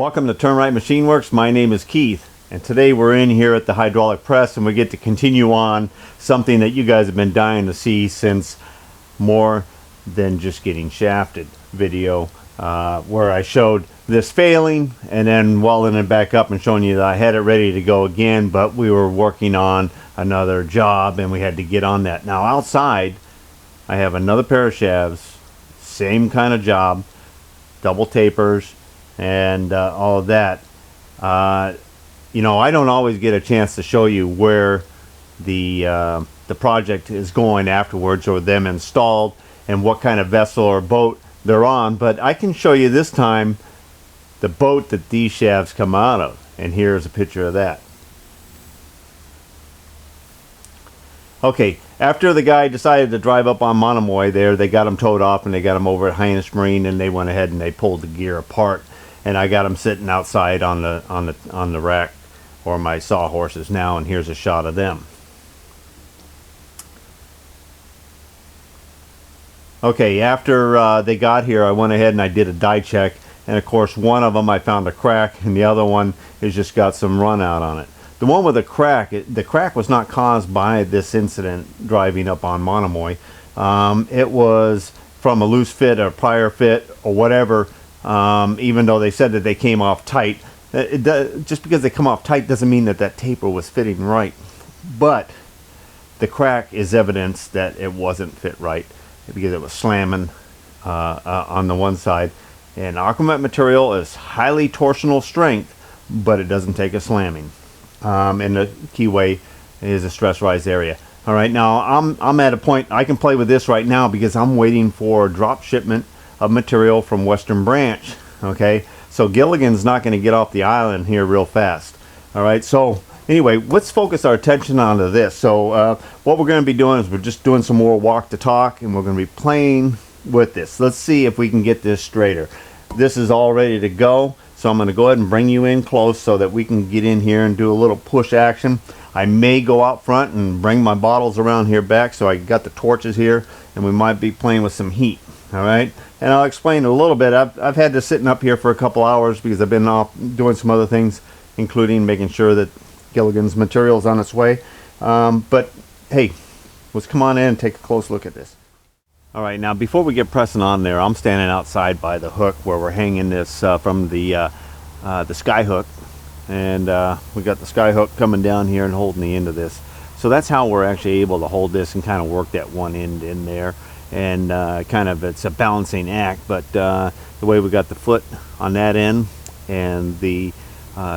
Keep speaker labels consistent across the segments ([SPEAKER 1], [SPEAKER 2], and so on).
[SPEAKER 1] Welcome to Turn Right Machine Works. My name is Keith, and today we're in here at the hydraulic press, and we get to continue on something that you guys have been dying to see since More Than Just Getting Shafted video, where I showed this failing and then welding it back up and showing you that I had it ready to go again, but we were working on another job and we had to get on that. Now outside I have another pair of shafts, same kind of job, double tapers and all of that. You know, I don't always get a chance to show you where the project is going afterwards, or them installed, and what kind of vessel or boat they're on, but I can show you this time the boat that these shafts come out of, and here's a picture of that. Okay, after the guy decided to drive up on Monomoy there, they got him towed off and they got him over at Highness Marine, and they went ahead and they pulled the gear apart, and I got him sitting outside on the rack, or my sawhorses now, and here's a shot of them. Okay, after they got here, I went ahead and I did a die check, and of course one of them I found a crack, and the other one has just got some run out on it. The one with the crack, the crack was not caused by this incident driving up on Monomoy. It was from a loose fit or prior fit or whatever, even though they said that they came off tight. Just because they come off tight doesn't mean that that taper was fitting right. But the crack is evidence that it wasn't fit right, because it was slamming on the one side. And Aquamet material is highly torsional strength, but it doesn't take a slamming. And the keyway is a stress rise area. All right, now I'm at a point I can play with this right now because I'm waiting for drop shipment of material from Western Branch. Okay, so Gilligan's not going to get off the island here real fast. All right, so anyway, let's focus our attention onto this. So what we're going to be doing is we're just doing some more walk to talk, and we're going to be playing with this. Let's see if we can get this straighter. This is all ready to go, so I'm going to go ahead and bring you in close so that we can get in here and do a little push action. I may go out front and bring my bottles around here back, so I got the torches here, and we might be playing with some heat. All right, and I'll explain a little bit. I've had this sitting up here for a couple hours because I've been off doing some other things, including making sure that Gilligan's material is on its way. But hey, let's come on in and take a close look at this. All right, now before we get pressing on there, I'm standing outside by the hook where we're hanging this from the sky hook, and we got the sky hook coming down here and holding the end of this. So that's how we're actually able to hold this and kind of work that one end in there, and kind of it's a balancing act. But the way we got the foot on that end and the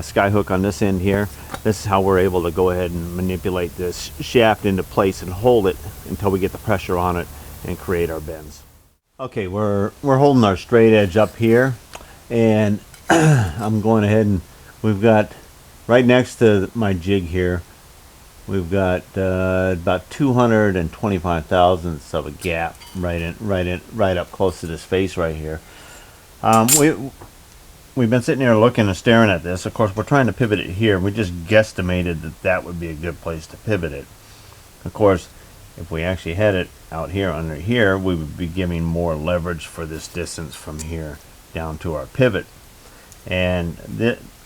[SPEAKER 1] sky hook on this end here, this is how we're able to go ahead and manipulate this shaft into place and hold it until we get the pressure on it and create our bends. Okay, we're holding our straight edge up here, and I'm going ahead and we've got right next to my jig here, we've got about 225 thousandths of a gap right up close to this face right here. We've been sitting here looking and staring at this. Of course, we're trying to pivot it here. We just guesstimated that that would be a good place to pivot it. Of course, if we actually had it out here under here, we would be giving more leverage for this distance from here down to our pivot. And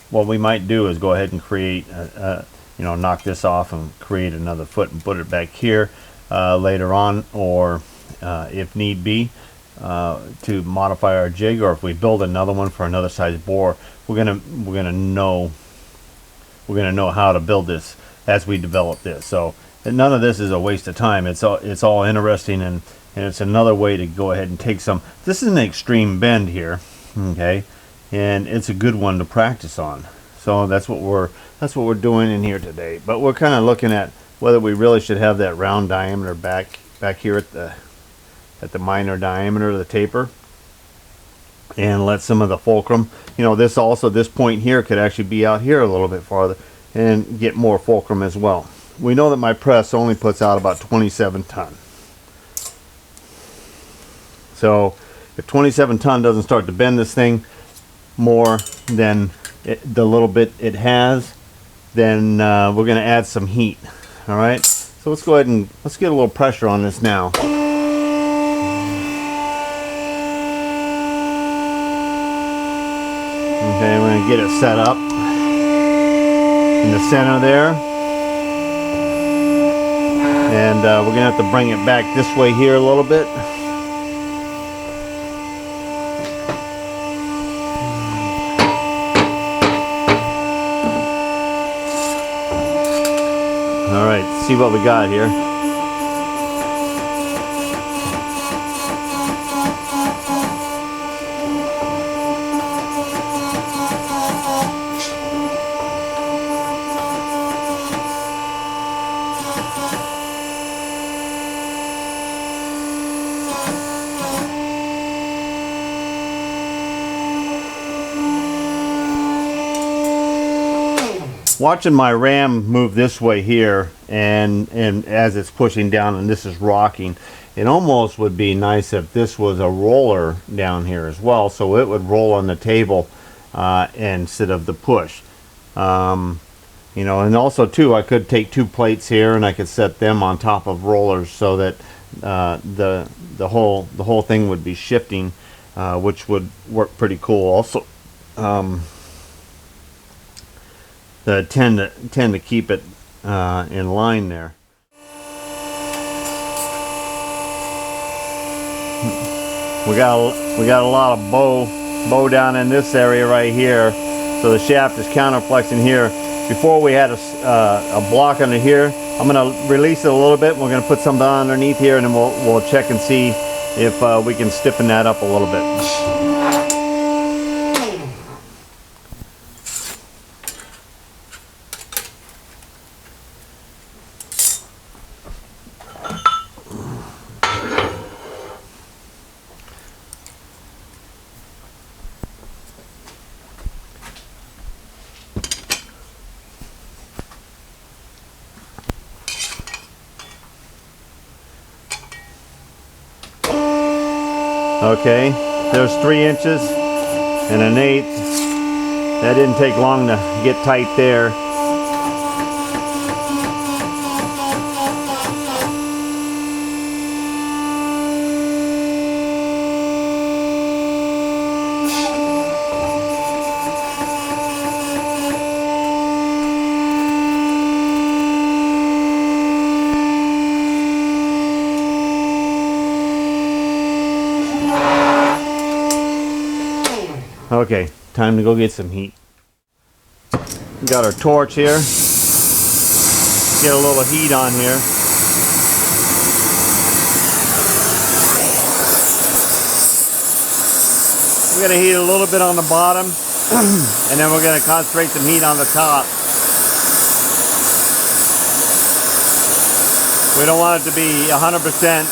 [SPEAKER 1] what we might do is go ahead and create, you know, knock this off and create another foot and put it back here later on, or if need be, to modify our jig, or if we build another one for another size bore, we're gonna know how to build this as we develop this. So none of this is a waste of time. It's all interesting, and it's another way to go ahead and take some. This is an extreme bend here, okay, and it's a good one to practice on. So that's what we're doing in here today. But we're kind of looking at whether we really should have that round diameter back here at the minor diameter of the taper, and let some of the fulcrum, you know, this point here could actually be out here a little bit farther and get more fulcrum as well. We know that my press only puts out about 27 ton. So if 27 ton doesn't start to bend this thing more than the little bit it has, then we're going to add some heat. All right, so let's go ahead and let's get a little pressure on this now. Okay, we're going to get it set up in the center there. And we're going to have to bring it back this way here a little bit. All right, see what we got here. Watching my ram move this way here, and as it's pushing down and this is rocking, it almost would be nice if this was a roller down here as well, so it would roll on the table instead of the push. You know, and also too, I could take two plates here and I could set them on top of rollers so that the whole thing would be shifting, which would work pretty cool. Also, tend to keep it in line there. We got a lot of bow down in this area right here, so the shaft is counterflexing here. Before we had a block under here. I'm going to release it a little bit. We're going to put something underneath here, and then we'll check and see if we can stiffen that up a little bit. Okay, there's 3 inches and 1/8. That didn't take long to get tight there. Okay, time to go get some heat. We got our torch here. Get a little heat on here. We're going to heat a little bit on the bottom, and then we're going to concentrate some heat on the top. We don't want it to be 100%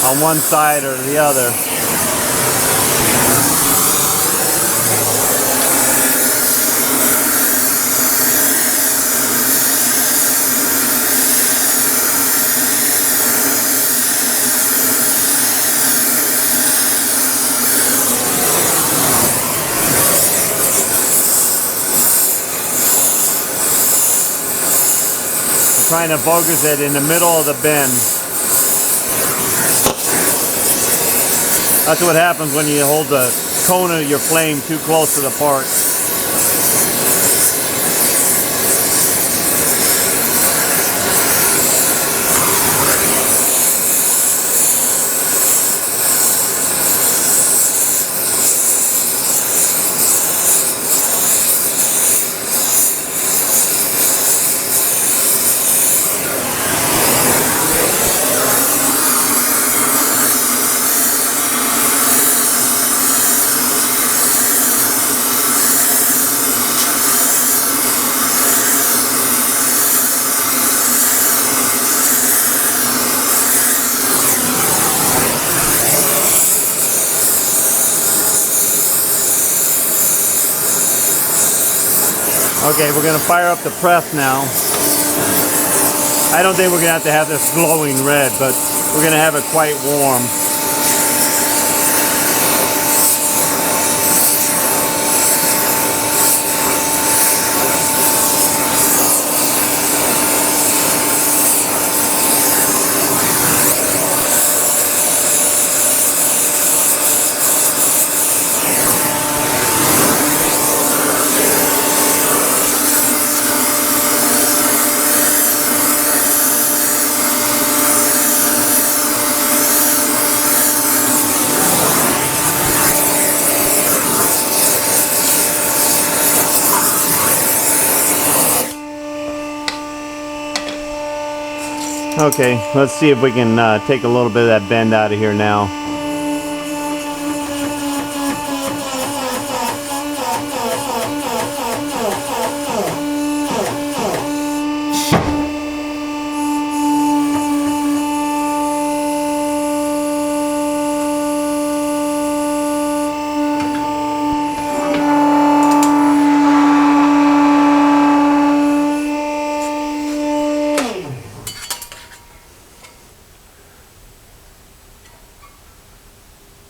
[SPEAKER 1] on one side or the other. Trying to focus it in the middle of the bend. That's what happens when you hold the cone of your flame too close to the part. Okay, we're going to fire up the press now. I don't think we're going to have this glowing red, but we're going to have it quite warm. Okay, let's see if we can take a little bit of that bend out of here now.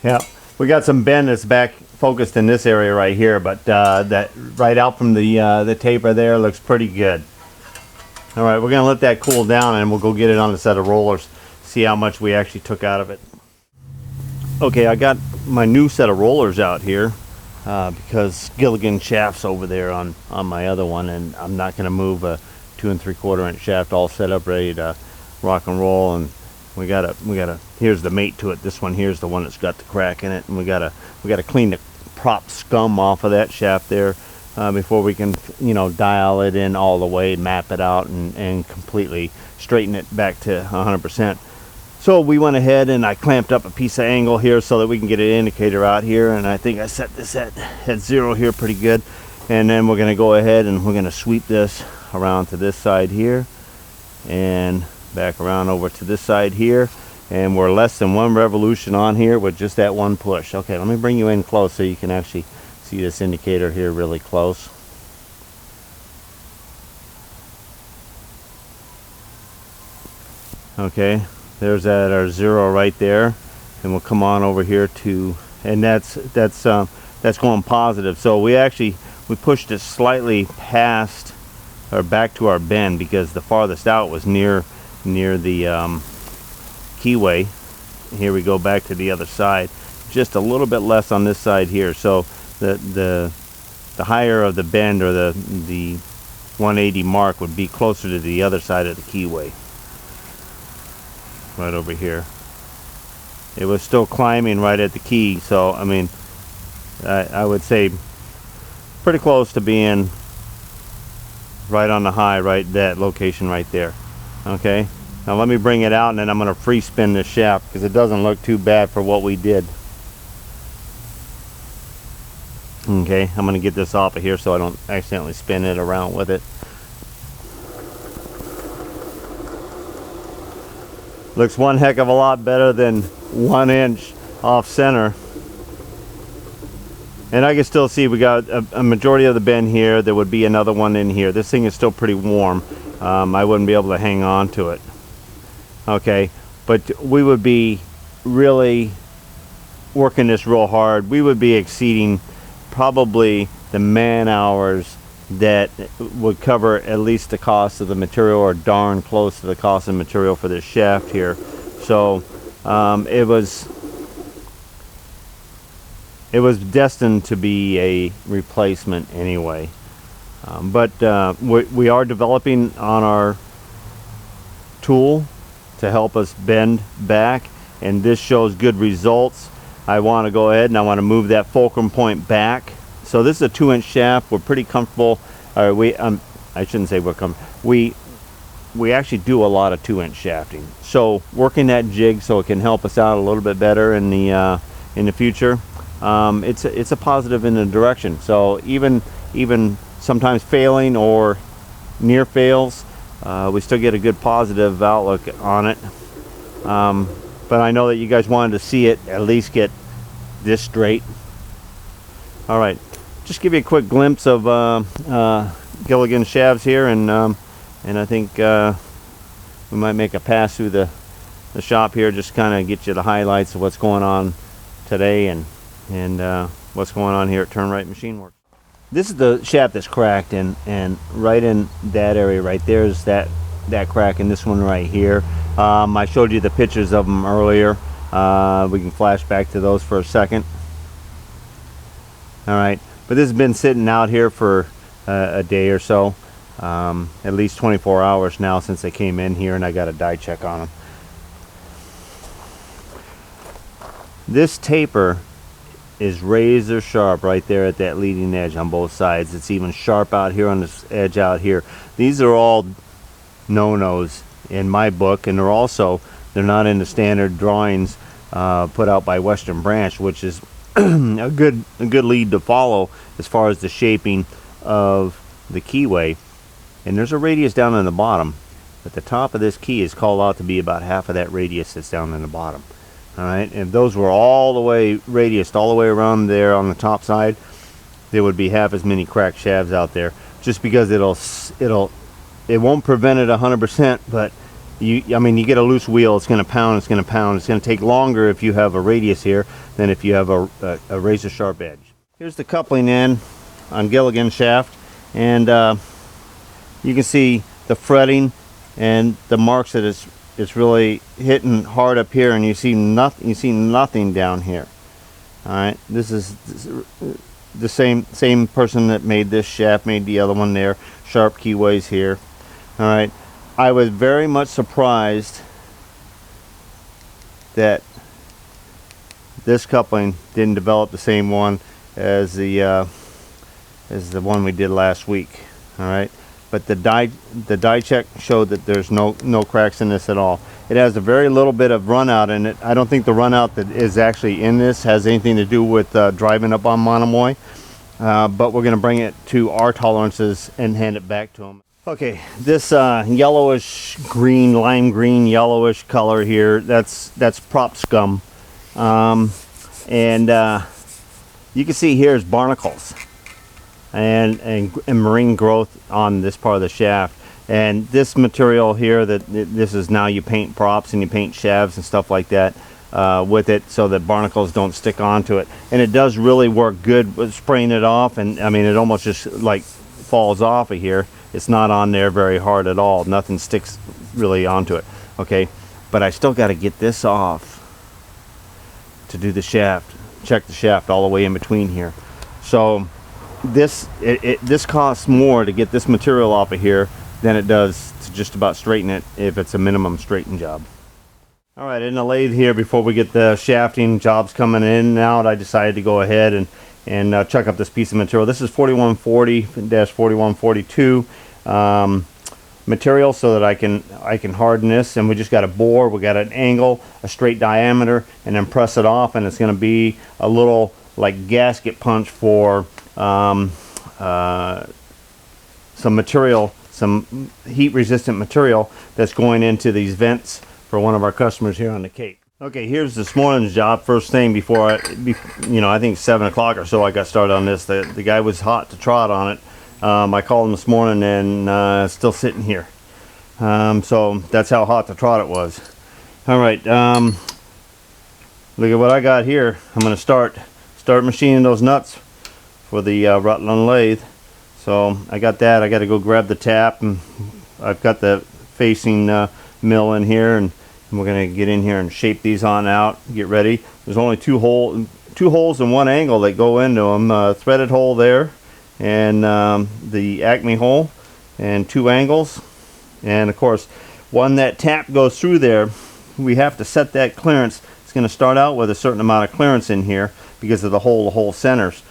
[SPEAKER 1] Yeah, we got some bend that's back focused in this area right here, but that right out from the taper there looks pretty good. All right, we're gonna let that cool down and we'll go get it on a set of rollers, see how much we actually took out of it. Okay, I got my new set of rollers out here because Gilligan shaft's over there on my other one, and I'm not gonna move a 2 3/4 inch shaft all set up ready to rock and roll. And we gotta here's the mate to it. This one here's the one that's got the crack in it, and we gotta clean the prop scum off of that shaft there before we can, you know, dial it in all the way, map it out, and completely straighten it back to 100%. So we went ahead and I clamped up a piece of angle here so that we can get an indicator out here, and I think I set this at 0 here pretty good. And then we're gonna go ahead and we're gonna sweep this around to this side here and back around over to this side here, and we're less than 1 revolution on here with just that one push. Okay, let me bring you in close so you can actually see this indicator here really close. Okay, there's at our 0 right there, and we'll come on over here to, and that's going positive. So we pushed it slightly past or back to our bend because the farthest out was near the keyway. Here we go back to the other side, just a little bit less on this side here. So the higher of the bend, or the 180 mark, would be closer to the other side of the keyway, right over here. It was still climbing right at the key, so I mean, I would say pretty close to being right on the high, right that location right there. Okay, now let me bring it out, and then I'm going to free spin this shaft because it doesn't look too bad for what we did. Okay, I'm going to get this off of here so I don't accidentally spin it around with it. Looks one heck of a lot better than 1 inch off center. And I can still see we got a majority of the bend here. There would be another one in here. This thing is still pretty warm. I wouldn't be able to hang on to it. Okay, but we would be really working this real hard. We would be exceeding probably the man hours that would cover at least the cost of the material, or darn close to the cost of material for this shaft here. So it was destined to be a replacement anyway. But we are developing on our tool to help us bend back, and this shows good results. I want to go ahead and I want to move that fulcrum point back. So this is a 2 inch shaft. We're pretty comfortable. I shouldn't say we're comfortable. We actually do a lot of 2 inch shafting. So working that jig so it can help us out a little bit better in the future. It's a positive in the direction. So even sometimes failing or near fails, we still get a good positive outlook on it. But I know that you guys wanted to see it at least get this straight. All right, just give you a quick glimpse of Gilligan shafts here, and I think we might make a pass through the shop here, just kind of get you the highlights of what's going on today and what's going on here at Turn Right Machine Works. This is the shaft that's cracked, and right in that area right there is that crack, and this one right here. I showed you the pictures of them earlier. We can flash back to those for a second. All right, but this has been sitting out here for a day or so, at least 24 hours now since they came in here, and I got a die check on them. This taper is razor sharp right there at that leading edge on both sides. It's even sharp out here on this edge out here. These are all no-nos in my book, and they're not in the standard drawings put out by Western Branch, which is a good lead to follow as far as the shaping of the keyway. And there's a radius down in the bottom, but the top of this key is called out to be about half of that radius that's down in the bottom. All right, if those were all the way radiused all the way around there on the top side, there would be half as many cracked shafts out there, just because it won't prevent it 100%, but I mean, you get a loose wheel, it's going to pound, it's going to pound. It's going to take longer if you have a radius here than if you have a razor sharp edge. Here's the coupling end on Gilligan's shaft, and you can see the fretting and the marks that it's really hitting hard up here, and you see nothing down here. All right, this is the same person that made this shaft made the other one there. Sharp keyways here. All right, I was very much surprised that this coupling didn't develop the same one as the one we did last week. All right, but the die check showed that there's no cracks in this at all. It has a very little bit of run out in it. I don't think the run out that is actually in this has anything to do with driving up on monomoy, but we're going to bring it to our tolerances and hand it back to them. Okay, this yellowish green, lime green, yellowish color here, that's prop scum, and you can see here is barnacles and marine growth on this part of the shaft. And this material here, this is now, you paint props and you paint shafts and stuff like that with it, so that barnacles don't stick onto it. And it does really work good with spraying it off, and I mean, it almost just like falls off of here. It's not on there very hard at all. Nothing sticks really onto it. Okay, but I still got to get this off to do the shaft, check the shaft all the way in between here. So this costs more to get this material off of here than it does to just about straighten it if it's a minimum straighten job. All right, in the lathe here, before we get the shafting jobs coming in and out, I decided to go ahead and chuck up this piece of material. This is 4140-4142 material, so that I can harden this. And we just got a bore, we got an angle, a straight diameter, and then press it off, and it's going to be a little like gasket punch for some material, some heat resistant material that's going into these vents for one of our customers here on the Cape. Okay, here's this morning's job. First thing before I think 7 o'clock or so I got started on this. The guy was hot to trot on it. I called him this morning, and still sitting here. So that's how hot to trot it was. All right, look at what I got here. I'm going to start machining those nuts for the Rutland lathe. So I got that. I got to go grab the tap, and I've got the facing mill in here, and we're going to get in here and shape these on out, get ready. There's only two holes and one angle that go into them. Threaded hole there, and the Acme hole, and 2 angles. And of course, when that tap goes through there, we have to set that clearance. It's going to start out with a certain amount of clearance in here because of the hole centers.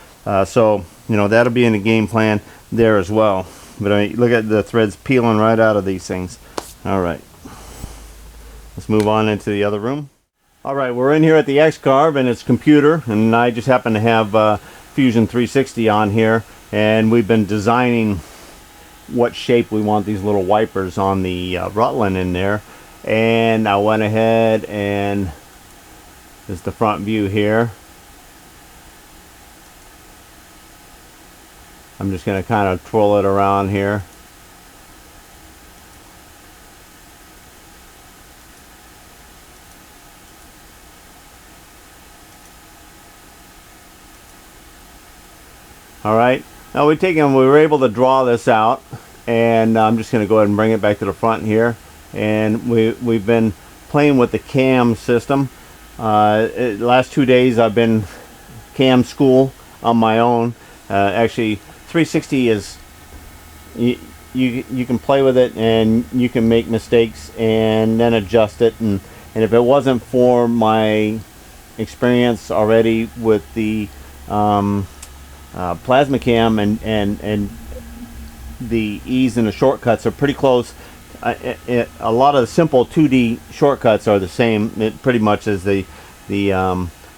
[SPEAKER 1] So that'll be in the game plan there as well. But I mean, look at the threads peeling right out of these things. All right, let's move on into the other room. All right, we're in here at the X-Carve, and it's computer, and I just happen to have Fusion 360 on here, and we've been designing what shape we want these little wipers on the Rutland in there. And I went ahead, and this is the front view here. I'm just going to kind of twirl it around here. All right, now we were able to draw this out, and I'm just going to go ahead and bring it back to the front here. And we've been playing with the cam system. Last 2 days I've been cam school on my own. Actually, 360 is you can play with it, and you can make mistakes and then adjust it. And if it wasn't for my experience already with the plasma cam and the ease and the shortcuts are pretty close, a lot of the simple 2D shortcuts are the same, pretty much as the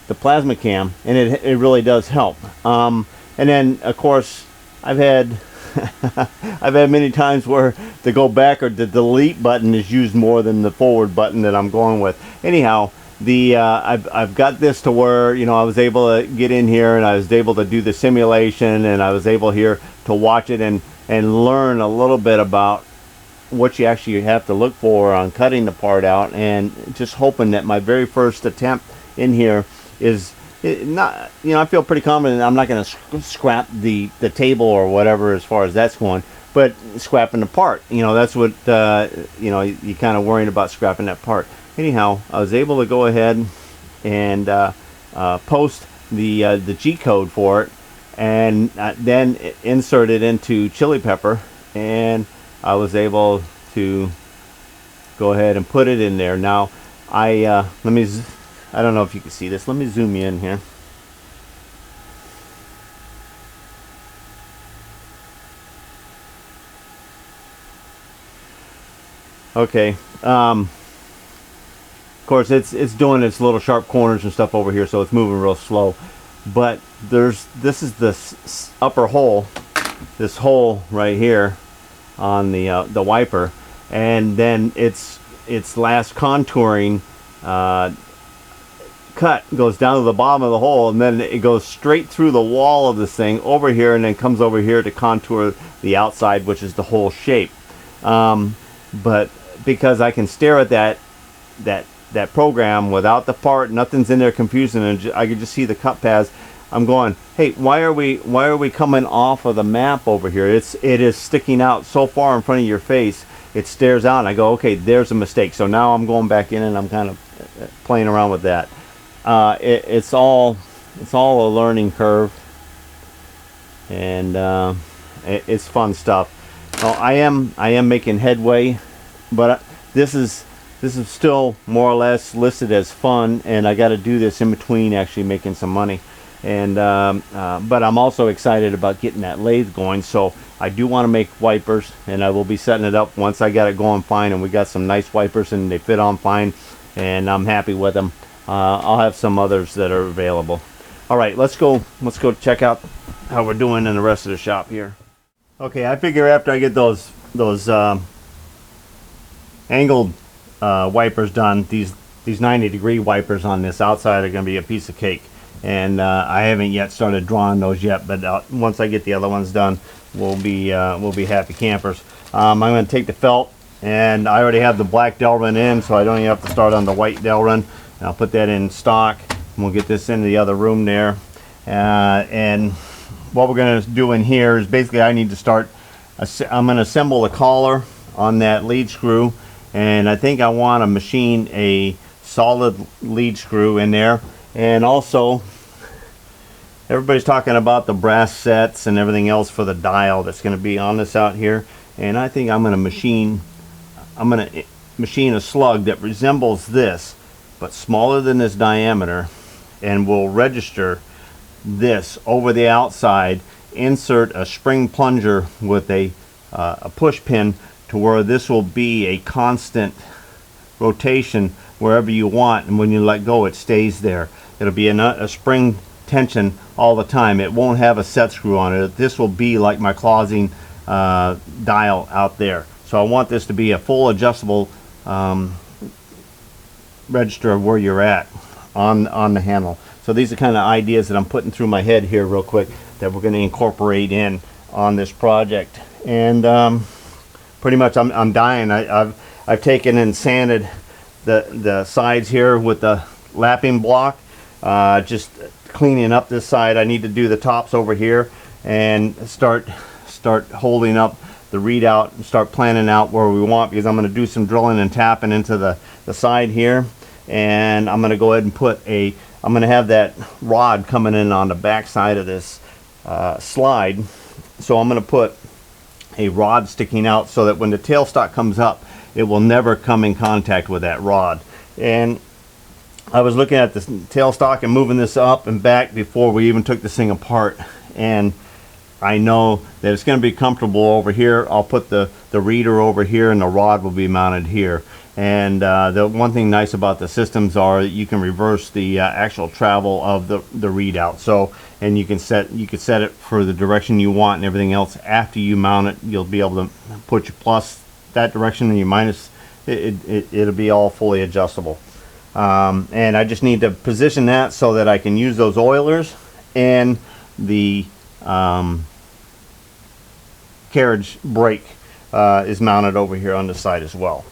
[SPEAKER 1] plasma cam, and it really does help. And then of course I've had I've had many times where to go back or the delete button is used more than the forward button that I'm going with. Anyhow, I've got this to where, you know, I was able to get in here and I was able to do the simulation, and I was able here to watch it and learn a little bit about what you actually have to look for on cutting the part out, and just hoping that my very first attempt in here is not, you know, I feel pretty confident I'm not going to scrap the table or whatever as far as that's going, but scrapping the part, you know, that's what you know, you kind of worrying about scrapping that part. Anyhow, I was able to go ahead and post the G code for it, and then insert it into chili pepper, and I was able to go ahead and put it in there. Now I don't know if you can see this. Let me zoom you in here. Okay. Of course, it's doing its little sharp corners and stuff over here, so it's moving real slow. But this is the upper hole, this hole right here on the wiper, and then its last contouring cut goes down to the bottom of the hole, and then it goes straight through the wall of this thing over here, and then comes over here to contour the outside, which is the whole shape. But because I can stare at that program without the part, nothing's in there confusing, and I can just see the cut paths, I'm going, hey, why are we coming off of the map over here? It is sticking out so far in front of your face, it stares out, and I go, okay, there's a mistake. So now I'm going back in and I'm kind of playing around with that. It's all a learning curve, and it's fun stuff. So I am making headway, but this is still more or less listed as fun, and I got to do this in between actually making some money. And but I'm also excited about getting that lathe going, so I do want to make wipers, and I will be setting it up once I got it going fine, and we got some nice wipers and they fit on fine, and I'm happy with them. I'll have some others that are available. All right, let's go check out how we're doing in the rest of the shop here. Okay, I figure after I get those angled wipers done, these 90-degree wipers on this outside are going to be a piece of cake. And I haven't yet started drawing those yet, but once I get the other ones done, we'll be happy campers. I'm going to take the felt, and I already have the black Delrin in, so I don't even have to start on the white Delrin. I'll put that in stock, and we'll get this into the other room there. And what we're going to do in here is basically I need to start. I'm going to assemble the collar on that lead screw, and I think I want to machine a solid lead screw in there. And also, everybody's talking about the brass sets and everything else for the dial that's going to be on this out here, and I think I'm going to machine a slug that resembles this but smaller than this diameter, and will register this over the outside, insert a spring plunger with a push pin to where this will be a constant rotation wherever you want, and when you let go it stays there. It'll be a spring tension all the time. It won't have a set screw on it. This will be like my closing dial out there. So I want this to be a full adjustable register of where you're at on the handle. So these are kind of ideas that I'm putting through my head here real quick that we're going to incorporate in on this project. And pretty much I'm dying. I've taken and sanded the sides here with the lapping block, just cleaning up this side. I need to do the tops over here and start holding up the readout and start planning out where we want, because I'm going to do some drilling and tapping into the side here, and I'm going to go ahead and I'm going to have that rod coming in on the back side of this slide. So I'm going to put a rod sticking out so that when the tailstock comes up, it will never come in contact with that rod. And I was looking at the tailstock and moving this up and back before we even took this thing apart, and I know that it's going to be comfortable over here. I'll put the reader over here, and the rod will be mounted here. And the one thing nice about the systems are that you can reverse the actual travel of the readout. So, and you can set it for the direction you want and everything else. After you mount it, you'll be able to put your plus that direction and your minus. It'll be all fully adjustable. And I just need to position that so that I can use those oilers, and the carriage brake is mounted over here on the side as well.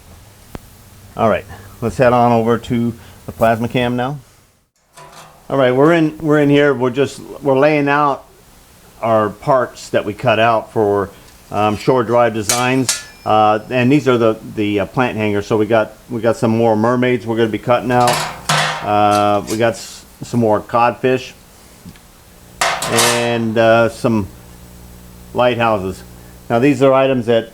[SPEAKER 1] All right, let's head on over to the plasma cam now. All right, we're in here. We're laying out our parts that we cut out for shore drive designs, and these are the plant hangers. So we got some more mermaids we're going to be cutting out. We got some more codfish and some lighthouses. Now these are items that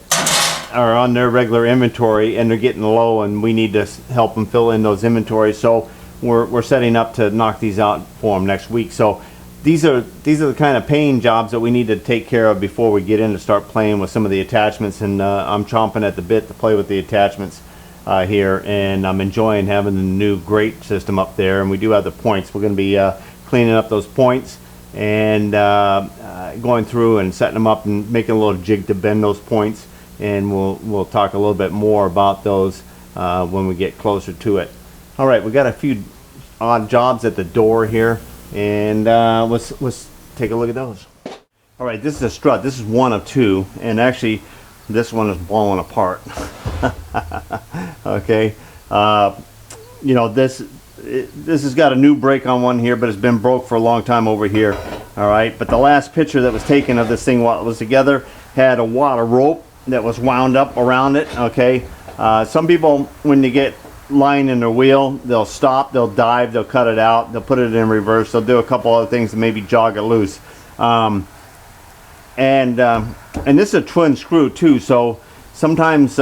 [SPEAKER 1] are on their regular inventory, and they're getting low, and we need to help them fill in those inventories. So we're setting up to knock these out for them next week. So these are the kind of paying jobs that we need to take care of before we get in to start playing with some of the attachments. And I'm chomping at the bit to play with the attachments here, and I'm enjoying having the new grate system up there. And we do have the points. We're going to be cleaning up those points and going through and setting them up and making a little jig to bend those points. And we'll talk a little bit more about those when we get closer to it. All right, we got a few odd jobs at the door here, and let's take a look at those. All right, this is a strut. This is one of two, and actually this one is blowing apart. Okay, you know, this has got a new brake on one here, but it's been broke for a long time over here. All right, but the last picture that was taken of this thing while it was together had a wad of rope that was wound up around it. Okay, some people, when they get line in their wheel, they'll stop, they'll dive, they'll cut it out, they'll put it in reverse, they'll do a couple other things to maybe jog it loose. And this is a twin screw too, so sometimes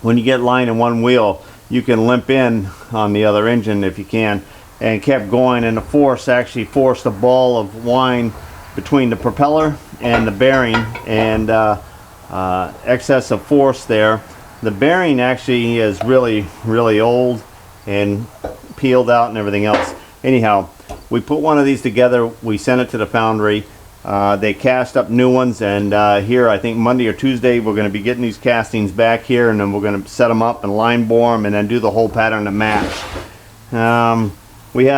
[SPEAKER 1] when you get line in one wheel, you can limp in on the other engine if you can, and kept going, and the force actually forced a ball of line between the propeller and the bearing, and excess of force there. The bearing actually is really old and peeled out and everything else. Anyhow, we put one of these together, we sent it to the foundry, they cast up new ones, and here I think Monday or Tuesday we're going to be getting these castings back here, and then we're going to set them up and line bore them and then do the whole pattern to match. We've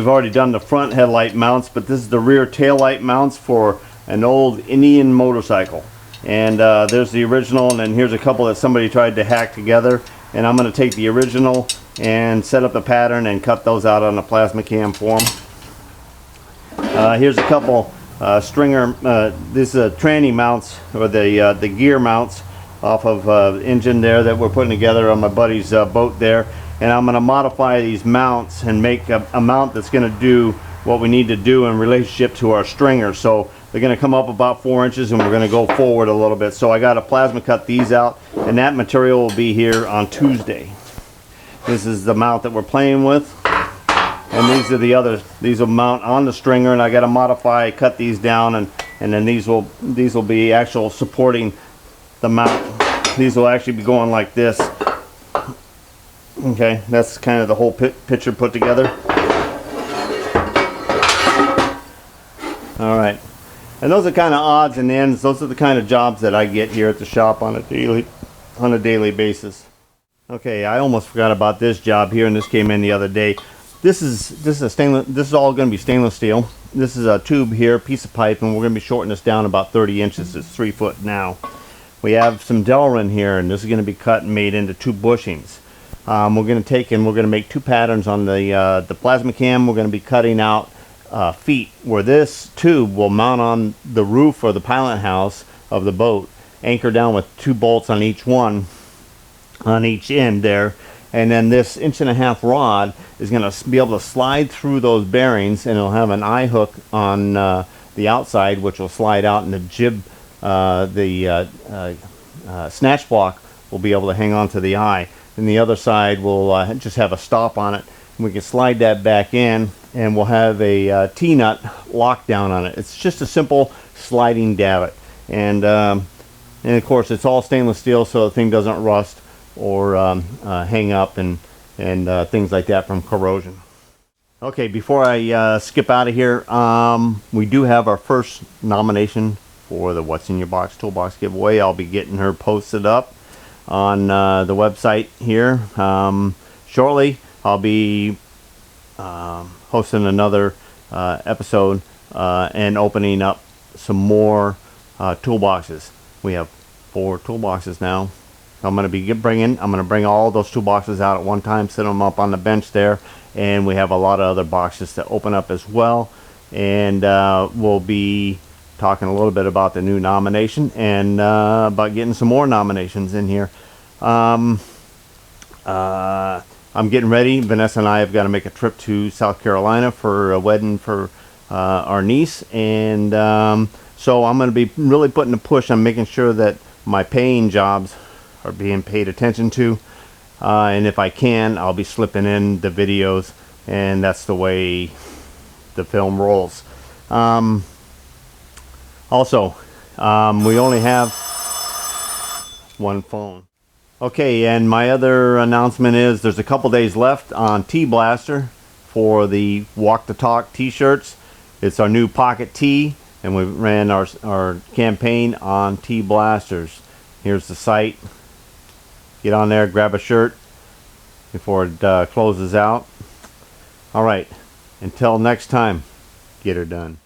[SPEAKER 1] already done the front headlight mounts, but this is the rear tail light mounts for an old Indian motorcycle. And there's the original, and then here's a couple that somebody tried to hack together, and I'm going to take the original and set up the pattern and cut those out on the plasma cam form. Here's a couple stringer, this is tranny mounts, or the gear mounts off of engine there that we're putting together on my buddy's boat there. And I'm going to modify these mounts and make a mount that's going to do what we need to do in relationship to our stringer. So they're going to come up about 4 inches, and we're going to go forward a little bit. So I got to plasma cut these out, and that material will be here on Tuesday. This is the mount that we're playing with, and these are the others. These will mount on the stringer, and I got to modify, cut these down, and then these will be actual supporting the mount. These will actually be going like this. Okay, that's kind of the whole picture put together. All right, and those are kind of odds and ends. Those are the kind of jobs that I get here at the shop on a daily basis. Okay, I almost forgot about this job here, and this came in the other day. This is a stainless. This is all going to be stainless steel. This is a tube here, piece of pipe, and we're going to be shortening this down about 30 inches. It's 3 foot now. We have some Delrin here, and this is going to be cut and made into 2 bushings. We're going to take and we're going to make 2 patterns on the plasma cam. We're going to be cutting out feet where this tube will mount on the roof or the pilot house of the boat, anchor down with 2 bolts on each one, on each end there, and then this 1.5 inch rod is going to be able to slide through those bearings, and it'll have an eye hook on the outside, which will slide out, and the jib, snatch block will be able to hang on to the eye. And the other side will just have a stop on it, and we can slide that back in and we'll have a T-nut lockdown on it. It's just a simple sliding davit, and of course it's all stainless steel, so the thing doesn't rust or hang up and things like that from corrosion. Okay, before I skip out of here, we do have our first nomination for the What's in Your Box Toolbox giveaway. I'll be getting her posted up on the website here shortly. I'll be hosting another episode and opening up some more toolboxes. We have 4 toolboxes now. I'm going to bring all those toolboxes out at one time, set them up on the bench there, and we have a lot of other boxes to open up as well. And we'll be talking a little bit about the new nomination and about getting some more nominations in here. I'm getting ready. Vanessa and I have got to make a trip to South Carolina for a wedding for our niece, and so I'm going to be really putting a push on making sure that my paying jobs are being paid attention to, and if I can, I'll be slipping in the videos, and that's the way the film rolls. Also, we only have one phone. Okay, and my other announcement is there's a couple days left on T-Blaster for the Walk the Talk t-shirts. It's our new pocket tee, and we ran our campaign on T-Blasters. Here's the site. Get on there, grab a shirt before it closes out. All right, until next time, get her done.